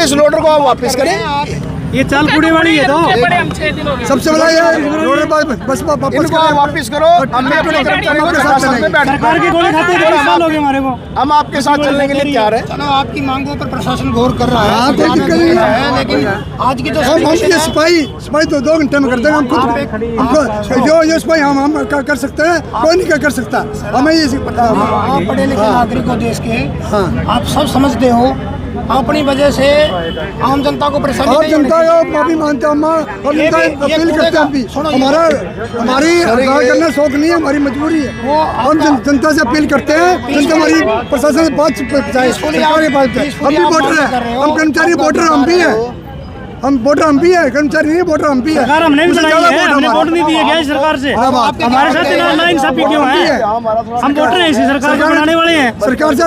इस लोडर को आप वापस करें। ये चाल पूरी वाली है तो सबसे बड़ा ये बस वापस करो। हम भी अपने कर्मचारियों के साथ सरकार की गोली खाते हैं, साल हो गए हमारे को। हम आपके साथ चलने के लिए तैयार हैं। चलो आपकी मांगों पर प्रशासन गौर कर रहा है, लेकिन आज की जो सिपाही तो 2 घंटे में कर देंगे। हम खुद जो सिपाही हम कर सकते हैं, कोई नहीं कर सकता। हमें ये पता है। आप पढ़े लिखे नागरिक हो देश के, आप सब समझते हो। अपनी वजह से आम जनता को परेशानी और जनता को माफी मांगते हैं, और जनता अपील करते हैं। हमारी करना शौक नहीं है, हमारी मजबूरी है। हम जनता से अपील करते हैं, जनता हमारी प्रशासन से बात हम भी वोटर है, हम कर्मचारी वोटर हम भी है। हम वोटर हम भी है, कर्मचारी नहीं वोटर हम भी है। सरकार हमने भी बनाई है, हमने वोट नहीं दिए गए सरकार से। हमारे साथ नाइंसाफी क्यों है? हम वोटर हैं, इसी सरकार के बनाने वाले हैं। सरकार से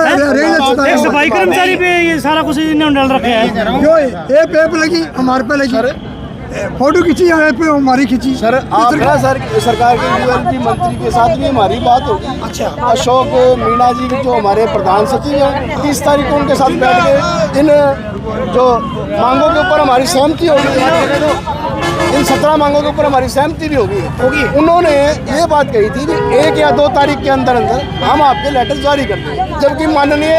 एक सफाई कर्मचारी पे ये सारा कुछ इन्होंने डाल रखे है। जो ये पे लगी, हमारे पे लगी, फोटो खींची है पे हमारी खींची। सर आप सरकार के ULP मंत्री के साथ भी हमारी बात होगी। अच्छा, अशोक मीणा जी जो हमारे प्रधान सचिव हैं, 30 तारीख को उनके साथ बैठ के इन जो मांगों के ऊपर हमारी सहमति होगी, इन 17 मांगों के ऊपर हमारी सहमति भी होगी। उन्होंने ये बात कही थी कि 1 या 2 तारीख के अंदर हम आपके लेटर जारी कर दें, जबकि माननीय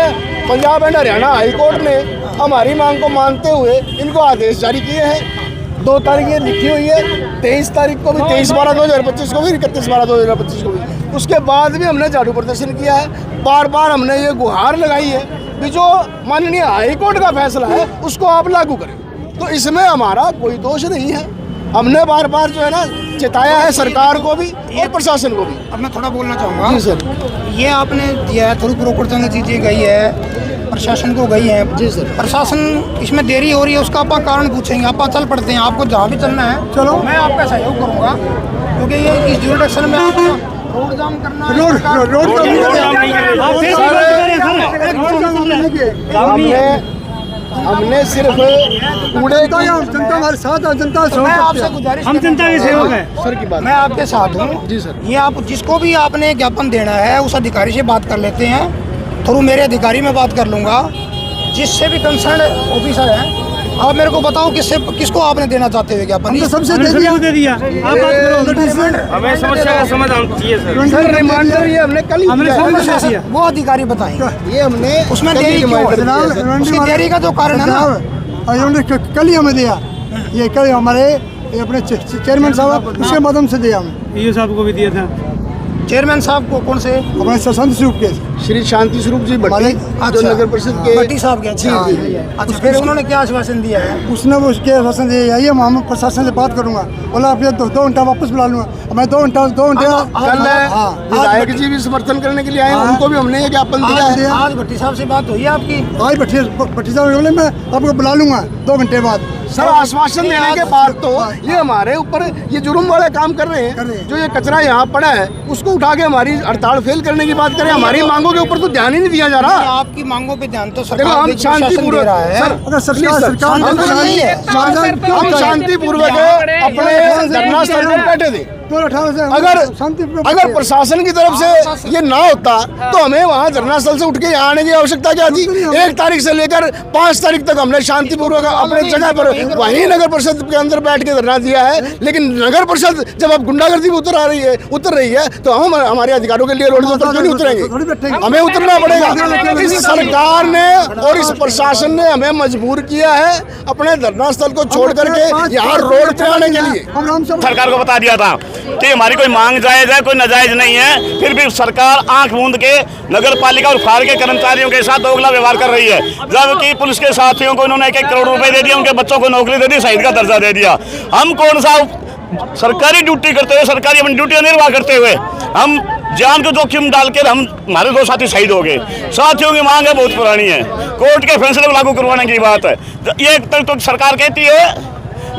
Punjab and Haryana high court ने हमारी मांग को मानते हुए इनको आदेश जारी किए हैं। 2 तारीख ये लिखी हुई है, 23 तारीख को भी, 23/12/2025 को भी, 31/12/2025 को भी। उसके बाद भी हमने झाड़ू प्रदर्शन किया है। बार बार हमने ये गुहार लगाई है कि जो माननीय हाई कोर्ट का फैसला है उसको आप लागू करें। तो इसमें हमारा कोई दोष नहीं है। हमने बार बार जो है ना चेताया है सरकार को भी और प्रशासन को भी। अब मैं थोड़ा बोलना चाहूँगा। जी सर, ये आपने दिया है, थोड़ी प्रोपोर्शन चीज़ें गई है, प्रशासन को गई है। जी सर, प्रशासन इसमें देरी हो रही है, उसका आप कारण पूछेंगे। आप चल पड़ते हैं, आपको जहाँ भी चलना है चलो, मैं आपका सहयोग करूँगा, क्योंकि ये इस जुरिडिक्शन में आपको रोड जाम करना हमने सिर्फ कूड़े की जनता हमारे साथ है, जनता मैं आपसे गुजारिश, हम जनता के सेवक हैं सर की बात, मैं आपके साथ हूँ। जी सर, ये आप जिसको भी आपने ज्ञापन देना है उस अधिकारी से बात कर लेते हैं, थ्रू मेरे अधिकारी में बात कर लूँगा। जिससे भी कंसर्न ऑफिसर है, आप मेरे को बताओ किसको आपने देना चाहते हुए ज्ञापन? सबसे दे दिया। हमें समस्या का समाधान चाहिए सर। रिमाइंडर ये हमने कल ही वो अधिकारी बताएंगे ये हमने उसमें देरी क्यों है? उसकी देरी का जो कारण है ना, कल ही हमें दिया। ये कल हमारे अपने चेयरमैन साहब उसके माध्यम से दिया हमें। ये साहब को भी दिया था। चेयरमैन साहब को कौन से? अपने शांति स्वरूप के श्री शांति स्वरूप जी भट्टी, जो नगर परिषद के भट्टी साहब के। अच्छा, फिर उन्होंने क्या आश्वासन दिया है? उसने वो उसके आश्वासन दिया है, हम प्रशासन से बात करूंगा, बोला आप ये 2 घंटा वापस बुला लूंगा। मैं 2 घंटा कल विधायक जी भी समर्थन करने के लिए आए, उनको भी हमने ये ज्ञापन दिया है। आज भट्टी साहब से बात हुई है आपकी? आज भट्टी साहब बोले मैं आपको बुला लूंगा 2 घंटे बाद। सर आश्वासन देने के बाद तो ये हमारे ऊपर ये जुर्म वाले काम कर रहे हैं। जो ये कचरा यहाँ पड़ा है उसको उठा के हमारी हड़ताल फेल करने की बात करें, हमारी मांगों के ऊपर तो ध्यान ही नहीं दिया जा रहा। आपकी मांगों पे ध्यान तो सरकार हम शांतिपूर्वक हम शांतिपूर्वक अपने धरना स्थल पर बैठे थे। अगर प्रशासन की तरफ से ये ना होता तो हमें वहाँ धरना स्थल से उठ के यहाँ आने की आवश्यकता क्या थी? 1 तारीख से लेकर 5 तारीख तक हमने शांतिपूर्वक अपने जगह पर वहीं नगर परिषद के अंदर बैठ के धरना दिया है। लेकिन नगर परिषद जब अब गुंडागर्दी में उतर रही है तो हम हमारे अधिकारों के लिए रोड पर क्यों नहीं उतरेंगे? हमें उतरना पड़ेगा। इस सरकार ने और इस प्रशासन ने हमें मजबूर किया है अपने धरना स्थल को छोड़ करके यहाँ रोड पर आने के लिए। सरकार को बता दिया था कि हमारी कोई मांग जायज है, कोई नाजायज नहीं है, फिर भी सरकार आंख मूंद के नगर पालिका और फायर के कर्मचारियों के साथ दोगला व्यवहार कर रही है। जबकि पुलिस के साथियों को इन्होंने 1-1 करोड़ रुपए दे दिया, उनके बच्चों को नौकरी दे दी, शहीद का दर्जा दे दिया। हम कौन सा सरकारी ड्यूटी करते हुए, सरकारी अपनी ड्यूटी निर्वाह करते हुए हम जान को जोखिम डालकर हमारे 2 साथी शहीद हो गए। साथियों की मांग है बहुत पुरानी है, कोर्ट के फैसले को लागू करवाने की बात है। ये तो सरकार कहती है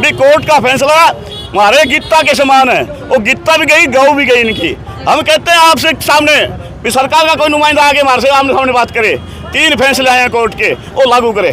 भी कोर्ट का फैसला हमारे गीता के समान है, वो गीता भी गई, गौ भी गई इनकी। हम कहते हैं आपसे सामने भी सरकार का कोई नुमाइंदा आके हमारे से आमने सामने बात करे, 3 फैसले आए हैं कोर्ट के, वो लागू करे।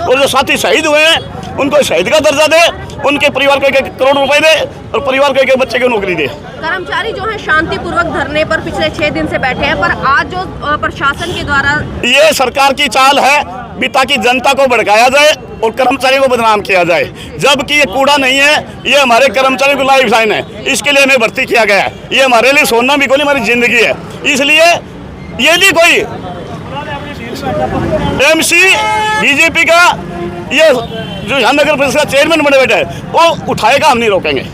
और जो साथी शहीद हुए हैं उनको शहीद का दर्जा दे, उनके परिवार को 1-1 करोड़ रुपए दे और परिवार को 1-1 बच्चे को नौकरी दे। कर्मचारी जो है शांतिपूर्वक धरने पर पिछले 6 दिन से बैठे हैं, पर आज जो प्रशासन के द्वारा ये सरकार की चाल है भी ताकि जनता को भड़काया जाए और कर्मचारियों को बदनाम किया जाए, जबकि ये कूड़ा नहीं है, ये हमारे कर्मचारियों को लाइफ लाइन है। इसके लिए हमें भर्ती किया गया है। ये हमारे लिए सोना भी कोई, हमारी जिंदगी है। इसलिए यदि कोई एमसी बीजेपी का ये जो यहाँ नगर परिषद का चेयरमैन बने बैठे है, वो उठाएगा, हम नहीं रोकेंगे।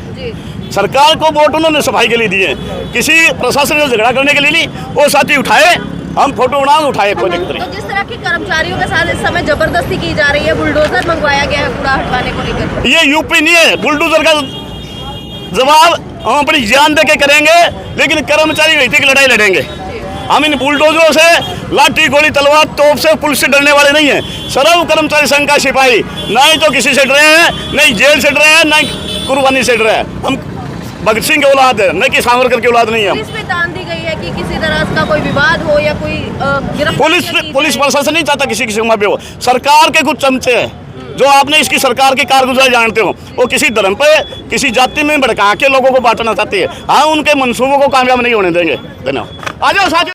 सरकार को वोट उन्होंने सफाई के लिए दिए, किसी प्रशासन से झगड़ा करने के लिए नहीं। वो साथी उठाए, हम फोटो बना उठाए, कोई दिक्कत नहीं। तो जिस तरह की कर्मचारियों के साथ इस समय जबरदस्ती की जा रही है, बुलडोजर मंगवाया गया है कूड़ा हटवाने को लेकर, ये यूपी नहीं है, बुलडोजर का जवाब हम अपनी जान दे के करेंगे, लेकिन कर्मचारी व्यक्ति की लड़ाई लड़ेंगे। हम इन बुलडोजरों से, लाठी गोली तलवार तोप से, पुलिस से डरने वाले नहीं हैं। सर्व कर्मचारी संघ का सिपाही नहीं तो किसी से डरे हैं, नहीं जेल से डरे हैं, नहीं कुर्बानी से डरे हैं। हम भगत सिंह के औलाद है, न कि सावरकर की औलाद नहीं है। पुलिस पे तान दी गई है कि किसी तरह का कोई विवाद हो या कोई पुलिस प्रशासन नहीं चाहता किसी की सीमा पे हो। सरकार के कुछ चमचे हैं जो आपने इसकी सरकार की कारगुजारी जानते हो, वो किसी धर्म पे, किसी जाति में भड़का के लोगों को बांटना चाहती है। हाँ, उनके मंसूबों को कामयाब नहीं होने देंगे। धन्यवाद। आ जाओ साथियों।